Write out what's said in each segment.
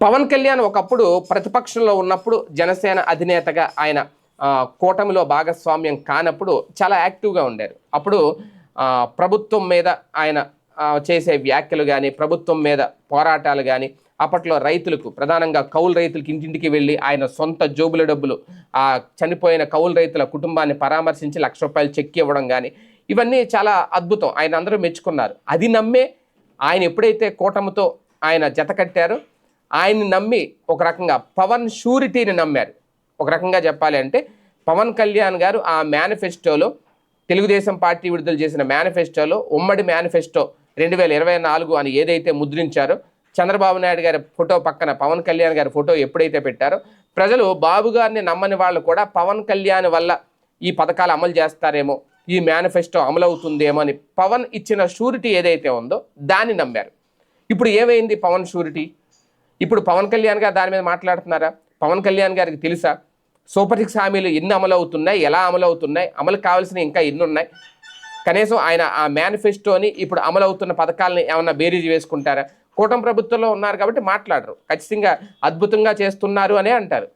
పవన్ కళ్యాణ్ ఒకప్పుడు ప్రతిపక్షంలో ఉన్నప్పుడు జనసేన అధినేతగా ఆయన కూటమిలో భాగస్వామ్యం కానప్పుడు చాలా యాక్టివ్గా ఉండారు. అప్పుడు ప్రభుత్వం మీద ఆయన చేసే వ్యాఖ్యలు కానీ, ప్రభుత్వం మీద పోరాటాలు కానీ, అప్పట్లో రైతులకు ప్రధానంగా కౌలు రైతులకి ఇంటింటికి వెళ్ళి ఆయన సొంత జోబుల డబ్బులు చనిపోయిన కౌలు రైతుల కుటుంబాన్ని పరామర్శించి ₹1,00,000 చెక్ ఇవ్వడం కానీ, ఇవన్నీ చాలా అద్భుతం. ఆయన అందరూ మెచ్చుకున్నారు. అది నమ్మే ఆయన ఎప్పుడైతే కూటమితో ఆయన జత కట్టారో ఆయన్ని నమ్మి ఒక రకంగా పవన్ షూరిటీని నమ్మారు. ఒక రకంగా చెప్పాలి అంటే పవన్ కళ్యాణ్ గారు ఆ మేనిఫెస్టోలో, తెలుగుదేశం పార్టీ విడుదల చేసిన మేనిఫెస్టోలో, ఉమ్మడి మేనిఫెస్టో 2024 అని ఏదైతే ముద్రించారో, చంద్రబాబు నాయుడు గారి ఫోటో పక్కన పవన్ కళ్యాణ్ గారి ఫోటో ఎప్పుడైతే పెట్టారో, ప్రజలు బాబు గారిని నమ్మని వాళ్ళు కూడా పవన్ కళ్యాణ్ వల్ల ఈ పథకాలు అమలు చేస్తారేమో, ఈ మేనిఫెస్టో అమలవుతుందేమో అని పవన్ ఇచ్చిన షూరిటీ ఏదైతే ఉందో దాన్ని నమ్మారు. ఇప్పుడు ఏమైంది పవన్ షూరిటీ? ఇప్పుడు పవన్ కళ్యాణ్ గారు దాని మీద మాట్లాడుతున్నారా? పవన్ కళ్యాణ్ గారికి తెలుసా సూపర్ 6 హామీలు ఎన్ని అమలు అవుతున్నాయి, ఎలా అమలు అవుతున్నాయి, అమలు కావాల్సిన ఇంకా ఎన్ని ఉన్నాయి? కనీసం ఆయన ఆ మేనిఫెస్టోని ఇప్పుడు అమలు అవుతున్న పథకాలని ఏమన్నా బేరీజ్ వేసుకుంటారా? కూటమి ప్రభుత్వంలో ఉన్నారు కాబట్టి మాట్లాడరు. ఖచ్చితంగా అద్భుతంగా చేస్తున్నారు అనే అంటారు.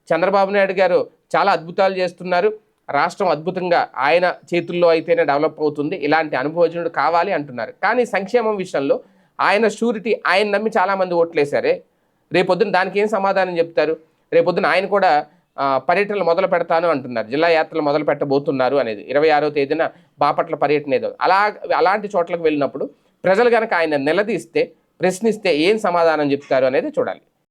చంద్రబాబు నాయుడు గారు చాలా అద్భుతాలు చేస్తున్నారు, రాష్ట్రం అద్భుతంగా ఆయన చేతుల్లో అయితేనే డెవలప్ అవుతుంది, ఇలాంటి అనుభవజ్ఞుడు కావాలి అంటున్నారు. కానీ సంక్షేమం విషయంలో ఆయన షూరిటీ, ఆయన నమ్మి చాలామంది ఓట్లేశారే, రేపొద్దున దానికి ఏం సమాధానం చెప్తారు? రేపొద్దున ఆయన కూడా పర్యటనలు మొదలు పెడతాను అంటున్నారు, జిల్లా యాత్రలు మొదలు పెట్టబోతున్నారు అనేది. 26వ తేదీన బాపట్ల పర్యటన ఏదో అలాంటి చోట్లకు వెళ్ళినప్పుడు ప్రజలు కనుక ఆయన నిలదీస్తే, ప్రశ్నిస్తే ఏం సమాధానం చెప్తారు అనేది చూడాలి.